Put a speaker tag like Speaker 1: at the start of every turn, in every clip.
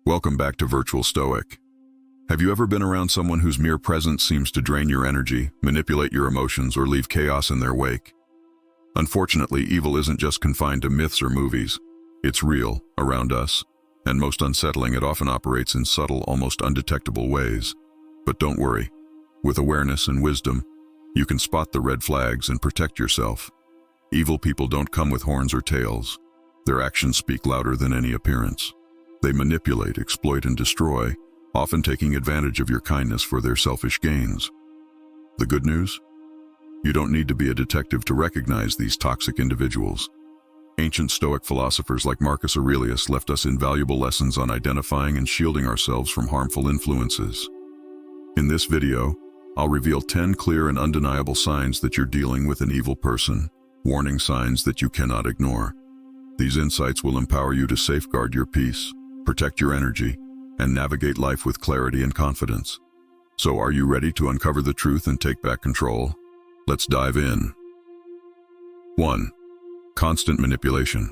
Speaker 1: Welcome back to Virtual Stoic. Have you ever been around someone whose mere presence seems to drain your energy, manipulate your emotions, or leave chaos in their wake? Unfortunately, evil isn't just confined to myths or movies. It's real, around us, and most unsettling, it often operates in subtle, almost undetectable ways. But don't worry. With awareness and wisdom, you can spot the red flags and protect yourself. Evil people don't come with horns or tails. Their actions speak louder than any appearance. They manipulate, exploit, and destroy, often taking advantage of your kindness for their selfish gains. The good news? You don't need to be a detective to recognize these toxic individuals. Ancient Stoic philosophers like Marcus Aurelius left us invaluable lessons on identifying and shielding ourselves from harmful influences. In this video, I'll reveal 10 clear and undeniable signs that you're dealing with an evil person, warning signs that you cannot ignore. These insights will empower you to safeguard your peace, protect your energy, and navigate life with clarity and confidence. So are you ready to uncover the truth and take back control? Let's dive in. 1. Constant manipulation.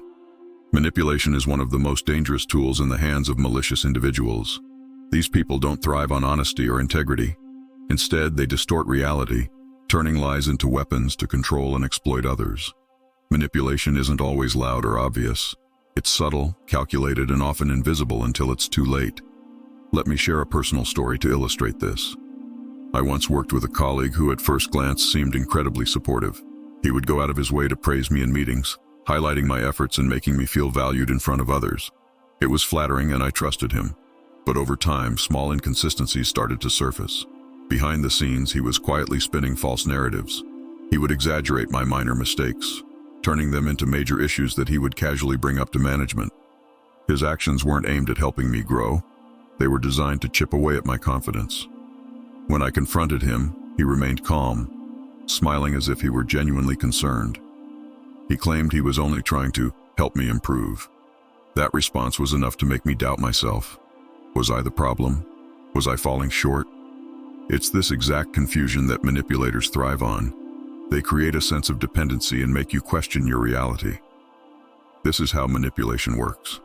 Speaker 1: Manipulation is one of the most dangerous tools in the hands of malicious individuals. These people don't thrive on honesty or integrity. Instead, they distort reality, turning lies into weapons to control and exploit others. Manipulation isn't always loud or obvious. It's subtle, calculated, and often invisible until it's too late. Let me share a personal story to illustrate this. I once worked with a colleague who at first glance seemed incredibly supportive. He would go out of his way to praise me in meetings, highlighting my efforts and making me feel valued in front of others. It was flattering and I trusted him. But over time, small inconsistencies started to surface. Behind the scenes, he was quietly spinning false narratives. He would exaggerate my minor mistakes, turning them into major issues that he would casually bring up to management. His actions weren't aimed at helping me grow. They were designed to chip away at my confidence. When I confronted him, he remained calm, smiling as if he were genuinely concerned. He claimed he was only trying to help me improve. That response was enough to make me doubt myself. Was I the problem? Was I falling short? It's this exact confusion that manipulators thrive on. They create a sense of dependency and make you question your reality. This is how manipulation works.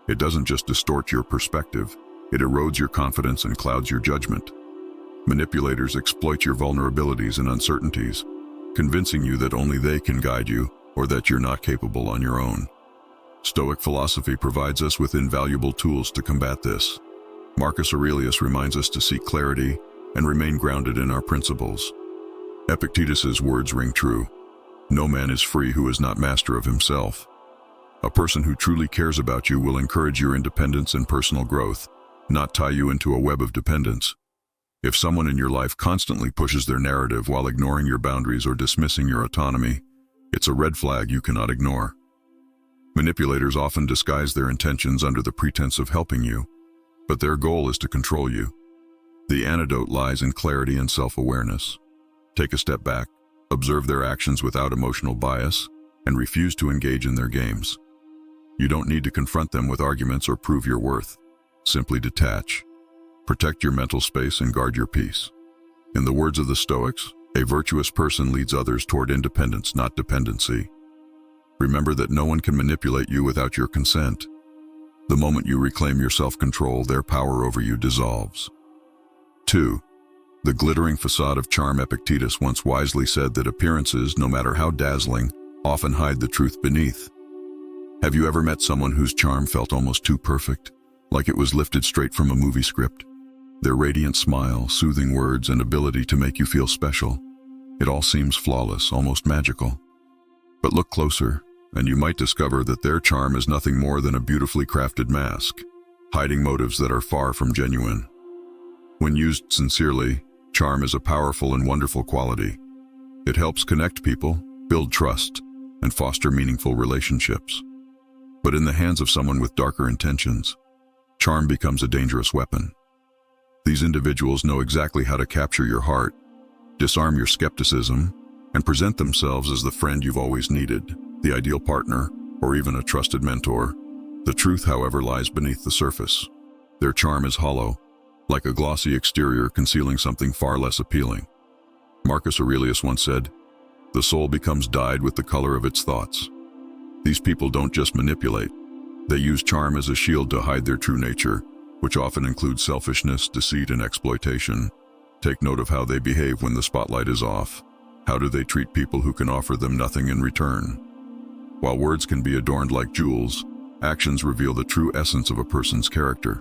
Speaker 1: It doesn't just distort your perspective, it erodes your confidence and clouds your judgment. Manipulators exploit your vulnerabilities and uncertainties, convincing you that only they can guide you or that you're not capable on your own. Stoic philosophy provides us with invaluable tools to combat this. Marcus Aurelius reminds us to seek clarity and remain grounded in our principles. Epictetus's words ring true. No man is free who is not master of himself. A person who truly cares about you will encourage your independence and personal growth, not tie you into a web of dependence. If someone in your life constantly pushes their narrative while ignoring your boundaries or dismissing your autonomy, it's a red flag you cannot ignore. Manipulators often disguise their intentions under the pretense of helping you, but their goal is to control you. The antidote lies in clarity and self-awareness. Take a step back, observe their actions without emotional bias, and refuse to engage in their games. You don't need to confront them with arguments or prove your worth. Simply detach. Protect your mental space and guard your peace. In the words of the Stoics, a virtuous person leads others toward independence, not dependency. Remember that no one can manipulate you without your consent. The moment you reclaim your self-control, their power over you dissolves. 2. The glittering facade of charm. Epictetus once wisely said that appearances, no matter how dazzling, often hide the truth beneath. Have you ever met someone whose charm felt almost too perfect, like it was lifted straight from a movie script? Their radiant smile, soothing words, and ability to make you feel special. It all seems flawless, almost magical. But look closer, and you might discover that their charm is nothing more than a beautifully crafted mask, hiding motives that are far from genuine. When used sincerely, charm is a powerful and wonderful quality. It helps connect people, build trust, and foster meaningful relationships. But in the hands of someone with darker intentions, charm becomes a dangerous weapon. These individuals know exactly how to capture your heart, disarm your skepticism, and present themselves as the friend you've always needed, the ideal partner, or even a trusted mentor. The truth, however, lies beneath the surface. Their charm is hollow, like a glossy exterior concealing something far less appealing. Marcus Aurelius once said, "The soul becomes dyed with the color of its thoughts." These people don't just manipulate. They use charm as a shield to hide their true nature, which often include selfishness, deceit, and exploitation. Take note of how they behave when the spotlight is off. How do they treat people who can offer them nothing in return? While words can be adorned like jewels, actions reveal the true essence of a person's character.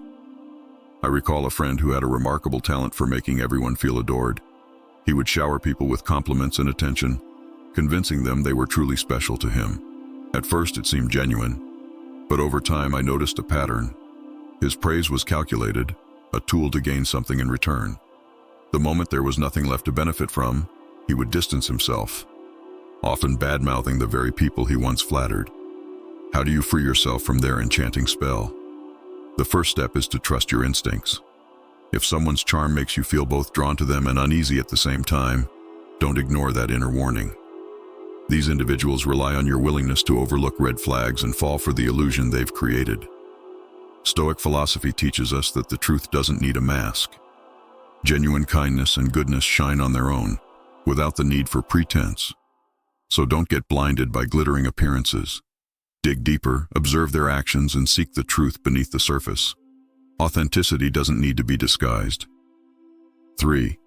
Speaker 1: I recall a friend who had a remarkable talent for making everyone feel adored. He would shower people with compliments and attention, convincing them they were truly special to him. At first it seemed genuine, but over time I noticed a pattern. His praise was calculated, a tool to gain something in return. The moment there was nothing left to benefit from, he would distance himself, often bad-mouthing the very people he once flattered. How do you free yourself from their enchanting spell? The first step is to trust your instincts. If someone's charm makes you feel both drawn to them and uneasy at the same time, don't ignore that inner warning. These individuals rely on your willingness to overlook red flags and fall for the illusion they've created. Stoic philosophy teaches us that the truth doesn't need a mask. Genuine kindness and goodness shine on their own, without the need for pretense. So don't get blinded by glittering appearances. Dig deeper, observe their actions, and seek the truth beneath the surface. Authenticity doesn't need to be disguised. 3.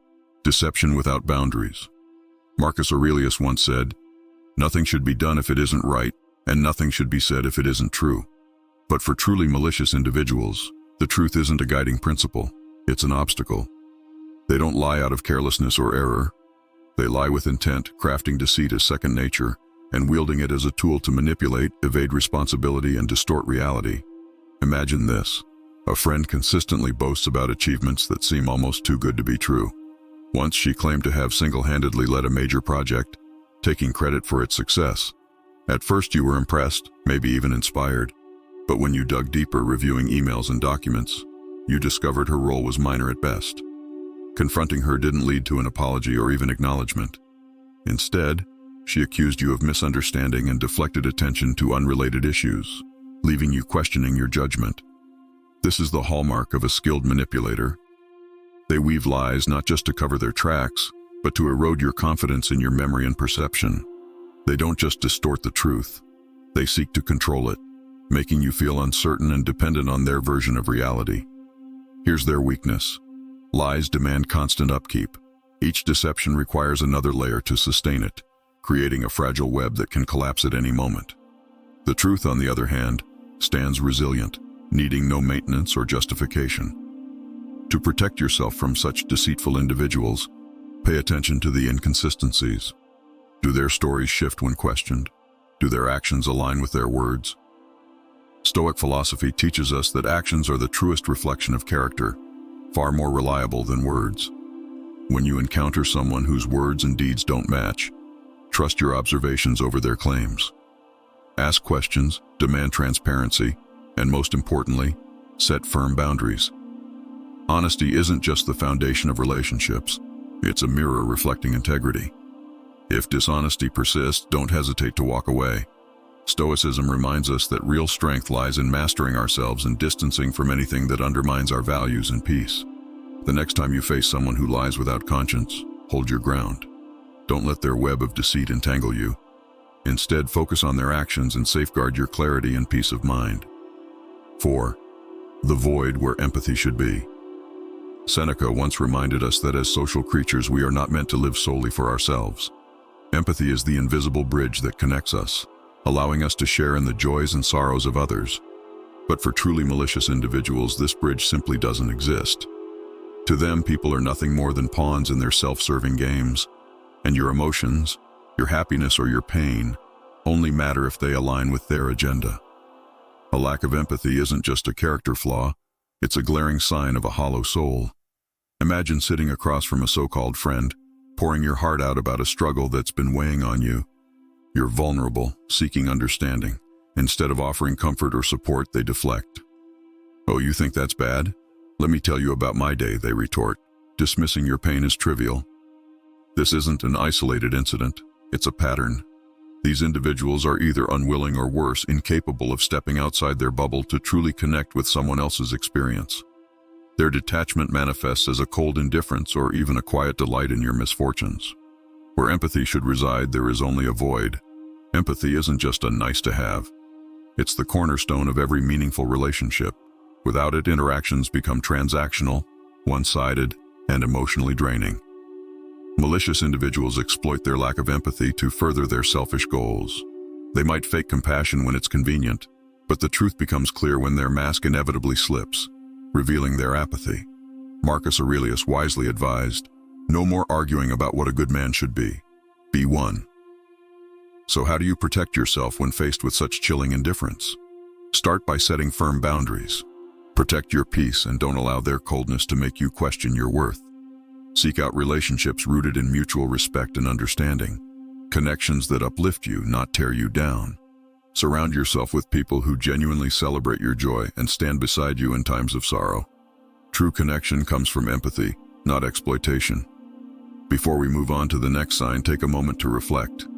Speaker 1: Deception without boundaries. Marcus Aurelius once said, "Nothing should be done if it isn't right, and nothing should be said if it isn't true." But for truly malicious individuals, the truth isn't a guiding principle, it's an obstacle. They don't lie out of carelessness or error. They lie with intent, crafting deceit as second nature, and wielding it as a tool to manipulate, evade responsibility, and distort reality. Imagine this. A friend consistently boasts about achievements that seem almost too good to be true. Once she claimed to have single-handedly led a major project, taking credit for its success. At first you were impressed, maybe even inspired. But when you dug deeper, reviewing emails and documents, you discovered her role was minor at best. Confronting her didn't lead to an apology or even acknowledgement. Instead, she accused you of misunderstanding and deflected attention to unrelated issues, leaving you questioning your judgment. This is the hallmark of a skilled manipulator. They weave lies not just to cover their tracks, but to erode your confidence in your memory and perception. They don't just distort the truth, they seek to control it, making you feel uncertain and dependent on their version of reality. Here's their weakness. Lies demand constant upkeep. Each deception requires another layer to sustain it, creating a fragile web that can collapse at any moment. The truth, on the other hand, stands resilient, needing no maintenance or justification. To protect yourself from such deceitful individuals, pay attention to the inconsistencies. Do their stories shift when questioned? Do their actions align with their words? Stoic philosophy teaches us that actions are the truest reflection of character, far more reliable than words. When you encounter someone whose words and deeds don't match, trust your observations over their claims. Ask questions, demand transparency, and most importantly, set firm boundaries. Honesty isn't just the foundation of relationships, it's a mirror reflecting integrity. If dishonesty persists, don't hesitate to walk away. Stoicism reminds us that real strength lies in mastering ourselves and distancing from anything that undermines our values and peace. The next time you face someone who lies without conscience, hold your ground. Don't let their web of deceit entangle you. Instead, focus on their actions and safeguard your clarity and peace of mind. 4. The void where empathy should be. Seneca once reminded us that as social creatures we are not meant to live solely for ourselves. Empathy is the invisible bridge that connects us, allowing us to share in the joys and sorrows of others. But for truly malicious individuals, this bridge simply doesn't exist. To them, people are nothing more than pawns in their self-serving games, and your emotions, your happiness or your pain, only matter if they align with their agenda. A lack of empathy isn't just a character flaw, it's a glaring sign of a hollow soul. Imagine sitting across from a so-called friend, pouring your heart out about a struggle that's been weighing on you. You're vulnerable, seeking understanding. Instead of offering comfort or support, they deflect. "Oh, you think that's bad? Let me tell you about my day," they retort, dismissing your pain as trivial. This isn't an isolated incident, it's a pattern. These individuals are either unwilling or worse, incapable of stepping outside their bubble to truly connect with someone else's experience. Their detachment manifests as a cold indifference or even a quiet delight in your misfortunes. Where empathy should reside, there is only a void. Empathy isn't just a nice to have. It's the cornerstone of every meaningful relationship. Without it, interactions become transactional, one-sided, and emotionally draining. Malicious individuals exploit their lack of empathy to further their selfish goals. They might fake compassion when it's convenient, but the truth becomes clear when their mask inevitably slips, revealing their apathy. Marcus Aurelius wisely advised, "No more arguing about what a good man should be. Be one." So how do you protect yourself when faced with such chilling indifference? Start by setting firm boundaries. Protect your peace and don't allow their coldness to make you question your worth. Seek out relationships rooted in mutual respect and understanding. Connections that uplift you, not tear you down. Surround yourself with people who genuinely celebrate your joy and stand beside you in times of sorrow. True connection comes from empathy, not exploitation. Before we move on to the next sign, take a moment to reflect.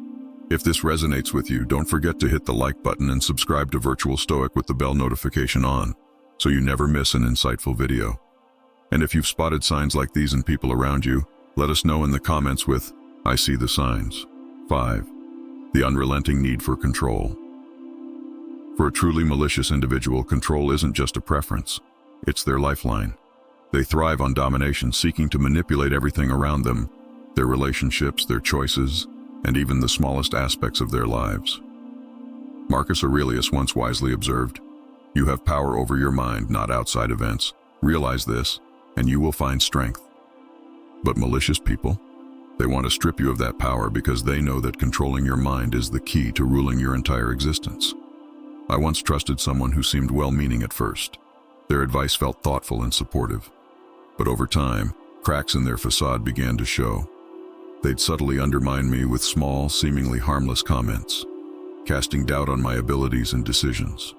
Speaker 1: If this resonates with you, don't forget to hit the like button and subscribe to Virtual Stoic with the bell notification on, so you never miss an insightful video. And if you've spotted signs like these in people around you, let us know in the comments with, "I see the signs." 5. The unrelenting need for control. For a truly malicious individual, control isn't just a preference, it's their lifeline. They thrive on domination, seeking to manipulate everything around them, their relationships, their choices, and even the smallest aspects of their lives. Marcus Aurelius once wisely observed, "You have power over your mind, not outside events. Realize this, and you will find strength." But malicious people, they want to strip you of that power because they know that controlling your mind is the key to ruling your entire existence. I once trusted someone who seemed well-meaning at first. Their advice felt thoughtful and supportive. But over time, cracks in their facade began to show. They'd subtly undermine me with small, seemingly harmless comments, casting doubt on my abilities and decisions.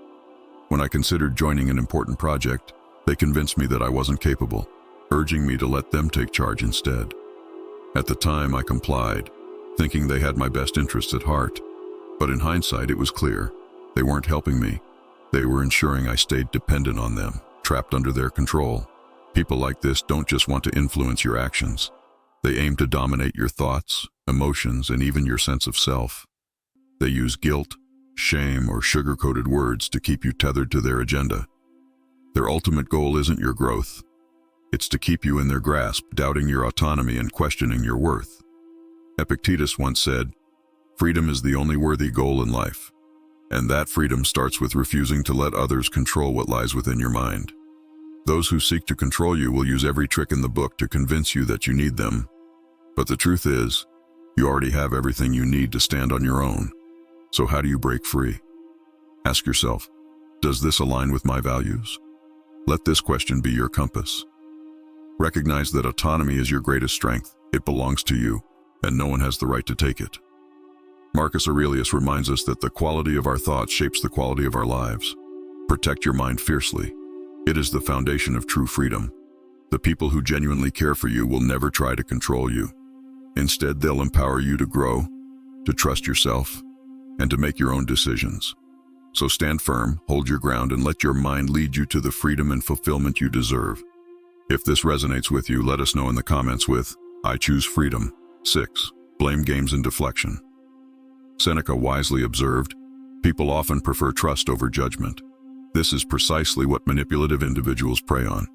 Speaker 1: When I considered joining an important project, they convinced me that I wasn't capable, urging me to let them take charge instead. At the time, I complied, thinking they had my best interests at heart. But in hindsight, it was clear. They weren't helping me. They were ensuring I stayed dependent on them, trapped under their control. People like this don't just want to influence your actions. They aim to dominate your thoughts, emotions, and even your sense of self. They use guilt, shame, or sugar-coated words to keep you tethered to their agenda. Their ultimate goal isn't your growth. It's to keep you in their grasp, doubting your autonomy and questioning your worth. Epictetus once said, "Freedom is the only worthy goal in life." And that freedom starts with refusing to let others control what lies within your mind. Those who seek to control you will use every trick in the book to convince you that you need them. But the truth is, you already have everything you need to stand on your own. So how do you break free? Ask yourself, does this align with my values? Let this question be your compass. Recognize that autonomy is your greatest strength. It belongs to you, and no one has the right to take it. Marcus Aurelius reminds us that the quality of our thoughts shapes the quality of our lives. Protect your mind fiercely. It is the foundation of true freedom. The people who genuinely care for you will never try to control you. Instead, they'll empower you to grow, to trust yourself, and to make your own decisions. So stand firm, hold your ground, and let your mind lead you to the freedom and fulfillment you deserve. If this resonates with you, let us know in the comments with, "I choose freedom." 6. Blame games and deflection. Seneca wisely observed, "People often prefer trust over judgment." This is precisely what manipulative individuals prey on.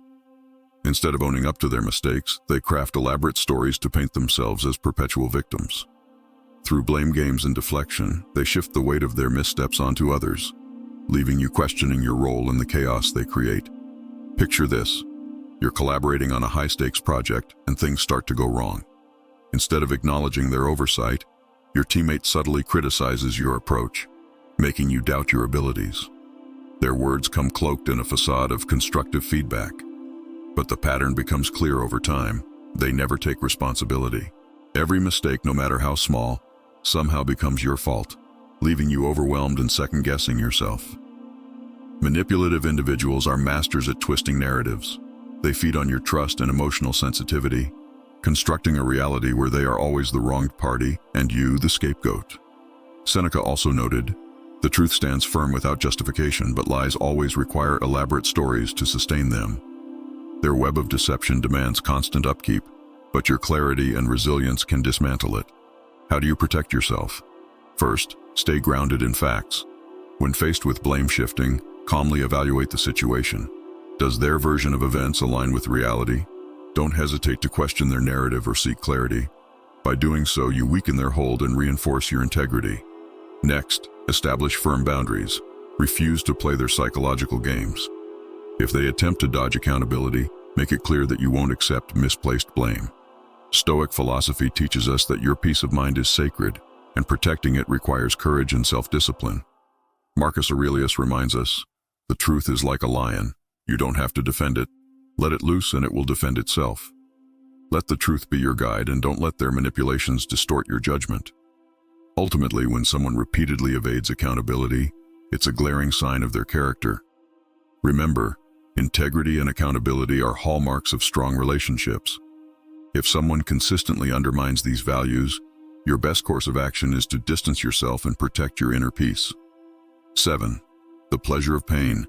Speaker 1: Instead of owning up to their mistakes, they craft elaborate stories to paint themselves as perpetual victims. Through blame games and deflection, they shift the weight of their missteps onto others, leaving you questioning your role in the chaos they create. Picture this. You're collaborating on a high-stakes project, and things start to go wrong. Instead of acknowledging their oversight, your teammate subtly criticizes your approach, making you doubt your abilities. Their words come cloaked in a facade of constructive feedback. But the pattern becomes clear over time. They never take responsibility. Every mistake, no matter how small, somehow becomes your fault, leaving you overwhelmed and second-guessing yourself. Manipulative individuals are masters at twisting narratives. They feed on your trust and emotional sensitivity, constructing a reality where they are always the wronged party and you the scapegoat. Seneca also noted, "The truth stands firm without justification, but lies always require elaborate stories to sustain them." Their web of deception demands constant upkeep, but your clarity and resilience can dismantle it. How do you protect yourself? First, stay grounded in facts. When faced with blame shifting, calmly evaluate the situation. Does their version of events align with reality? Don't hesitate to question their narrative or seek clarity. By doing so, you weaken their hold and reinforce your integrity. Next, establish firm boundaries. Refuse to play their psychological games. If they attempt to dodge accountability, make it clear that you won't accept misplaced blame. Stoic philosophy teaches us that your peace of mind is sacred, and protecting it requires courage and self-discipline. Marcus Aurelius reminds us, the truth is like a lion. You don't have to defend it. Let it loose and it will defend itself. Let the truth be your guide and don't let their manipulations distort your judgment. Ultimately, when someone repeatedly evades accountability, it's a glaring sign of their character. Remember, integrity and accountability are hallmarks of strong relationships. If someone consistently undermines these values, your best course of action is to distance yourself and protect your inner peace. 7. The pleasure of pain.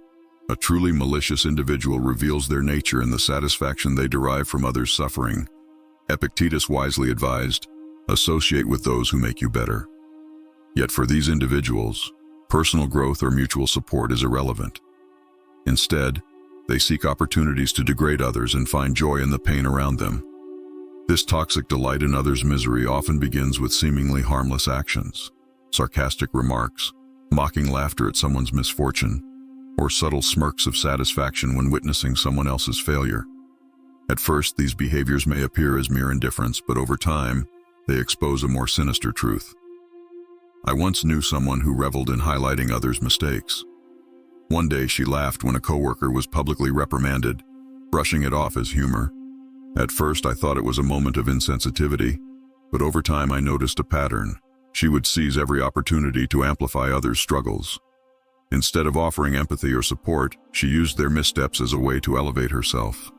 Speaker 1: A truly malicious individual reveals their nature in the satisfaction they derive from others' suffering. Epictetus wisely advised, associate with those who make you better. Yet for these individuals, personal growth or mutual support is irrelevant. Instead, they seek opportunities to degrade others and find joy in the pain around them. This toxic delight in others' misery often begins with seemingly harmless actions, sarcastic remarks, mocking laughter at someone's misfortune, or subtle smirks of satisfaction when witnessing someone else's failure. At first, these behaviors may appear as mere indifference, but over time, they expose a more sinister truth. I once knew someone who reveled in highlighting others' mistakes. One day she laughed when a coworker was publicly reprimanded, brushing it off as humor. At first I thought it was a moment of insensitivity, but over time I noticed a pattern. She would seize every opportunity to amplify others' struggles. Instead of offering empathy or support, she used their missteps as a way to elevate herself.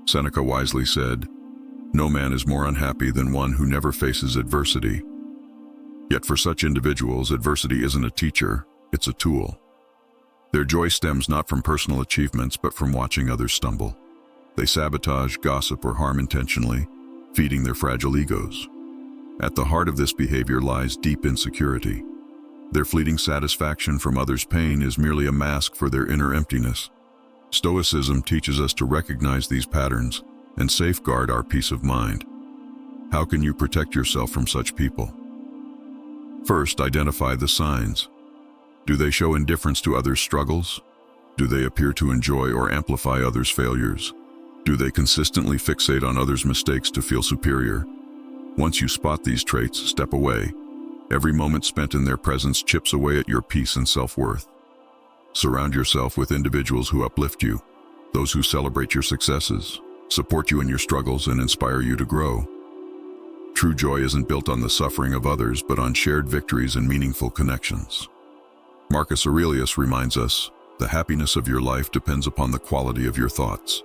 Speaker 1: Seneca wisely said, "No man is more unhappy than one who never faces adversity." Yet for such individuals, adversity isn't a teacher, it's a tool. Their joy stems not from personal achievements, but from watching others stumble. They sabotage, gossip, or harm intentionally, feeding their fragile egos. At the heart of this behavior lies deep insecurity. Their fleeting satisfaction from others' pain is merely a mask for their inner emptiness. Stoicism teaches us to recognize these patterns and safeguard our peace of mind. How can you protect yourself from such people? First, identify the signs. Do they show indifference to others' struggles? Do they appear to enjoy or amplify others' failures? Do they consistently fixate on others' mistakes to feel superior? Once you spot these traits, step away. Every moment spent in their presence chips away at your peace and self-worth. Surround yourself with individuals who uplift you, those who celebrate your successes, support you in your struggles, and inspire you to grow. True joy isn't built on the suffering of others, but on shared victories and meaningful connections. Marcus Aurelius reminds us, the happiness of your life depends upon the quality of your thoughts.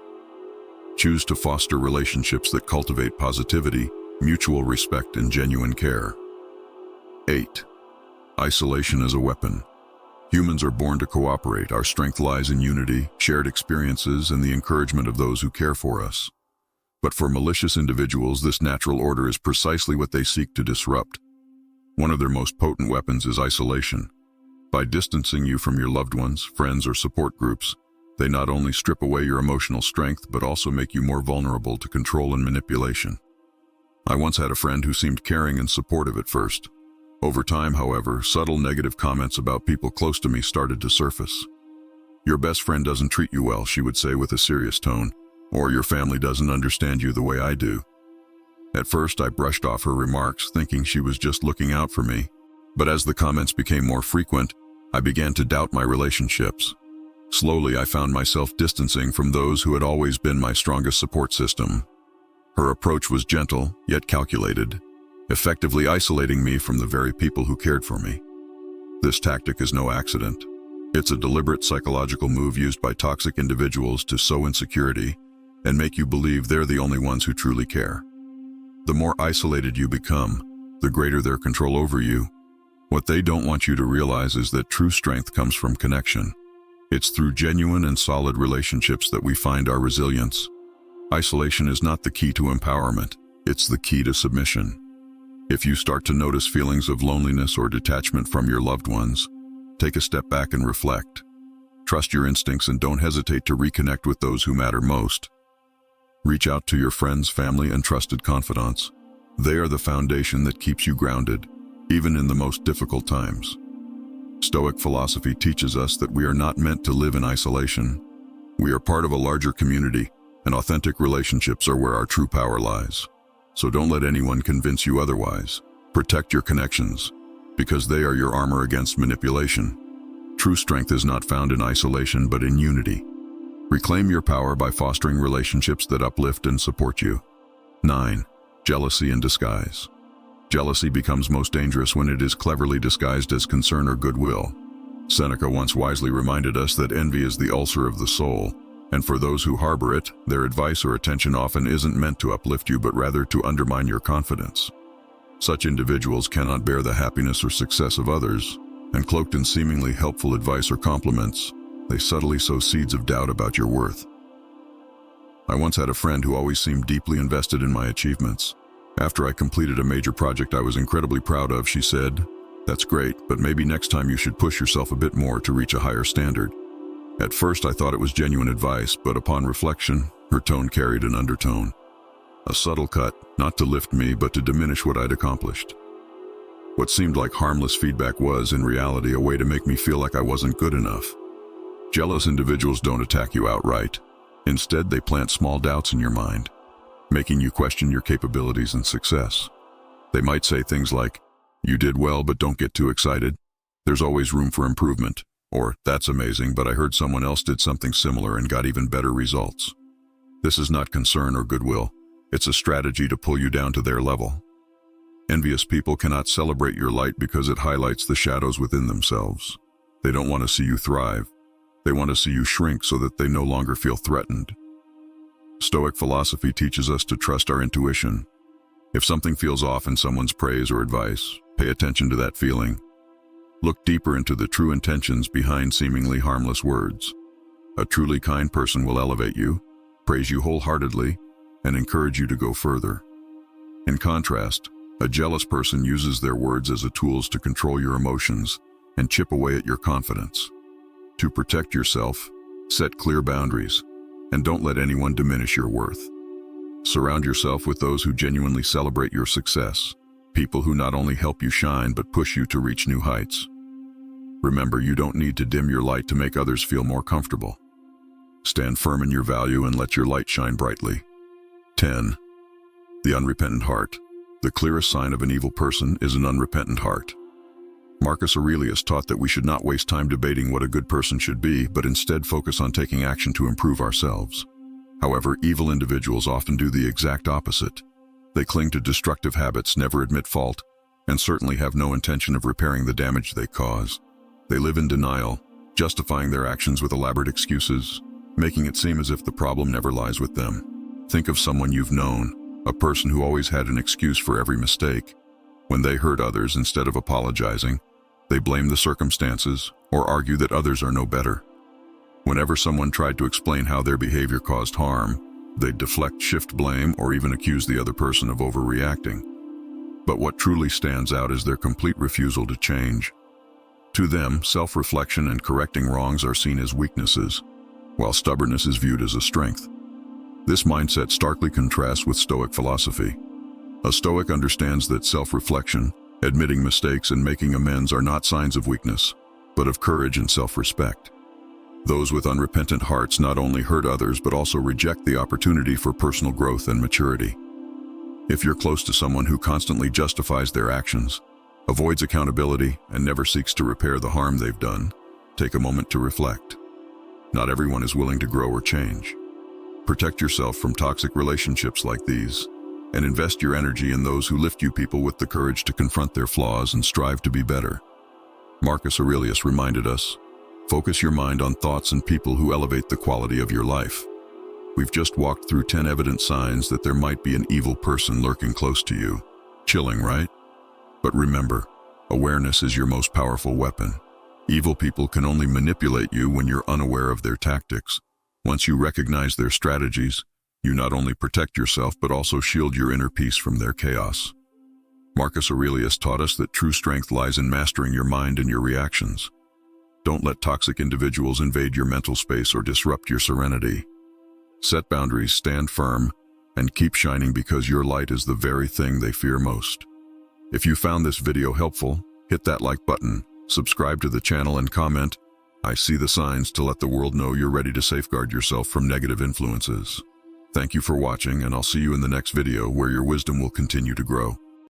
Speaker 1: Choose to foster relationships that cultivate positivity, mutual respect, and genuine care. 8. Isolation as a weapon. Humans are born to cooperate. Our strength lies in unity, shared experiences, and the encouragement of those who care for us. But for malicious individuals, this natural order is precisely what they seek to disrupt. One of their most potent weapons is isolation. By distancing you from your loved ones, friends, or support groups, they not only strip away your emotional strength, but also make you more vulnerable to control and manipulation. I once had a friend who seemed caring and supportive at first. Over time, however, subtle negative comments about people close to me started to surface. "Your best friend doesn't treat you well," she would say with a serious tone, or "your family doesn't understand you the way I do." At first, I brushed off her remarks, thinking she was just looking out for me. But as the comments became more frequent, I began to doubt my relationships. Slowly, I found myself distancing from those who had always been my strongest support system. Her approach was gentle, yet calculated, effectively isolating me from the very people who cared for me. This tactic is no accident. It's a deliberate psychological move used by toxic individuals to sow insecurity and make you believe they're the only ones who truly care. The more isolated you become, the greater their control over you. What they don't want you to realize is that true strength comes from connection. It's through genuine and solid relationships that we find our resilience. Isolation is not the key to empowerment, it's the key to submission. If you start to notice feelings of loneliness or detachment from your loved ones, take a step back and reflect. Trust your instincts and don't hesitate to reconnect with those who matter most. Reach out to your friends, family, and trusted confidants. They are the foundation that keeps you grounded, even in the most difficult times. Stoic philosophy teaches us that we are not meant to live in isolation. We are part of a larger community, and authentic relationships are where our true power lies. So don't let anyone convince you otherwise. Protect your connections, because they are your armor against manipulation. True strength is not found in isolation, but in unity. Reclaim your power by fostering relationships that uplift and support you. 9. Jealousy in disguise. Jealousy becomes most dangerous when it is cleverly disguised as concern or goodwill. Seneca once wisely reminded us that envy is the ulcer of the soul, and for those who harbor it, their advice or attention often isn't meant to uplift you but rather to undermine your confidence. Such individuals cannot bear the happiness or success of others, and cloaked in seemingly helpful advice or compliments, they subtly sow seeds of doubt about your worth. I once had a friend who always seemed deeply invested in my achievements. After I completed a major project I was incredibly proud of, she said, "That's great, but maybe next time you should push yourself a bit more to reach a higher standard." At first I thought it was genuine advice, but upon reflection, her tone carried an undertone. A subtle cut, not to lift me, but to diminish what I'd accomplished. What seemed like harmless feedback was, in reality, a way to make me feel like I wasn't good enough. Jealous individuals don't attack you outright. Instead, they plant small doubts in your mind, making you question your capabilities and success. They might say things like, "You did well, but don't get too excited. There's always room for improvement." Or, "That's amazing, but I heard someone else did something similar and got even better results." This is not concern or goodwill. It's a strategy to pull you down to their level. Envious people cannot celebrate your light because it highlights the shadows within themselves. They don't want to see you thrive. They want to see you shrink so that they no longer feel threatened. Stoic philosophy teaches us to trust our intuition. If something feels off in someone's praise or advice, pay attention to that feeling. Look deeper into the true intentions behind seemingly harmless words. A truly kind person will elevate you, praise you wholeheartedly, and encourage you to go further. In contrast, a jealous person uses their words as a tools to control your emotions and chip away at your confidence. To protect yourself, set clear boundaries, and don't let anyone diminish your worth. Surround yourself with those who genuinely celebrate your success, people who not only help you shine but push you to reach new heights. Remember, you don't need to dim your light to make others feel more comfortable. Stand firm in your value and let your light shine brightly. 10. The unrepentant heart. The clearest sign of an evil person is an unrepentant heart. Marcus Aurelius taught that we should not waste time debating what a good person should be, but instead focus on taking action to improve ourselves. However, evil individuals often do the exact opposite. They cling to destructive habits, never admit fault, and certainly have no intention of repairing the damage they cause. They live in denial, justifying their actions with elaborate excuses, making it seem as if the problem never lies with them. Think of someone you've known, a person who always had an excuse for every mistake. When they hurt others, instead of apologizing, they blame the circumstances or argue that others are no better. Whenever someone tried to explain how their behavior caused harm, they'd deflect, shift blame, or even accuse the other person of overreacting. But what truly stands out is their complete refusal to change. To them, self-reflection and correcting wrongs are seen as weaknesses, while stubbornness is viewed as a strength. This mindset starkly contrasts with Stoic philosophy. A Stoic understands that self-reflection, admitting mistakes and making amends are not signs of weakness, but of courage and self-respect. Those with unrepentant hearts not only hurt others but also reject the opportunity for personal growth and maturity. If you're close to someone who constantly justifies their actions, avoids accountability, and never seeks to repair the harm they've done, take a moment to reflect. Not everyone is willing to grow or change. Protect yourself from toxic relationships like these, and invest your energy in those who lift you, people with the courage to confront their flaws and strive to be better. Marcus Aurelius reminded us, focus your mind on thoughts and people who elevate the quality of your life. We've just walked through 10 evident signs that there might be an evil person lurking close to you. Chilling, right? But remember, awareness is your most powerful weapon. Evil people can only manipulate you when you're unaware of their tactics. Once you recognize their strategies, you not only protect yourself but also shield your inner peace from their chaos. Marcus Aurelius taught us that true strength lies in mastering your mind and your reactions. Don't let toxic individuals invade your mental space or disrupt your serenity. Set boundaries, stand firm, and keep shining because your light is the very thing they fear most. If you found this video helpful, hit that like button, subscribe to the channel, and comment, "I see the signs," to let the world know you're ready to safeguard yourself from negative influences. Thank you for watching, and I'll see you in the next video where your wisdom will continue to grow.